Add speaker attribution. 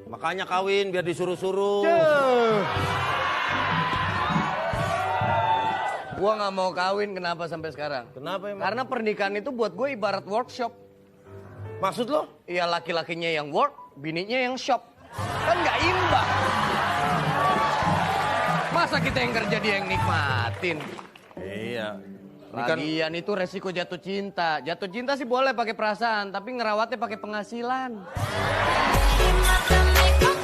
Speaker 1: Makanya kawin biar disuruh-suruh.
Speaker 2: Gua nggak mau kawin, kenapa sampai sekarang?
Speaker 1: Kenapa emang?
Speaker 2: Karena pernikahan itu buat gue ibarat workshop.
Speaker 1: Maksud lo?
Speaker 2: Iya, laki-lakinya yang work, bininya yang shop. Kan nggak imbang. Masa kita yang kerja dia yang nikmatin?
Speaker 1: Iya. Ini kan
Speaker 2: Lagian itu resiko jatuh cinta. Jatuh cinta sih boleh pakai perasaan, tapi ngerawatnya pakai penghasilan.
Speaker 3: Make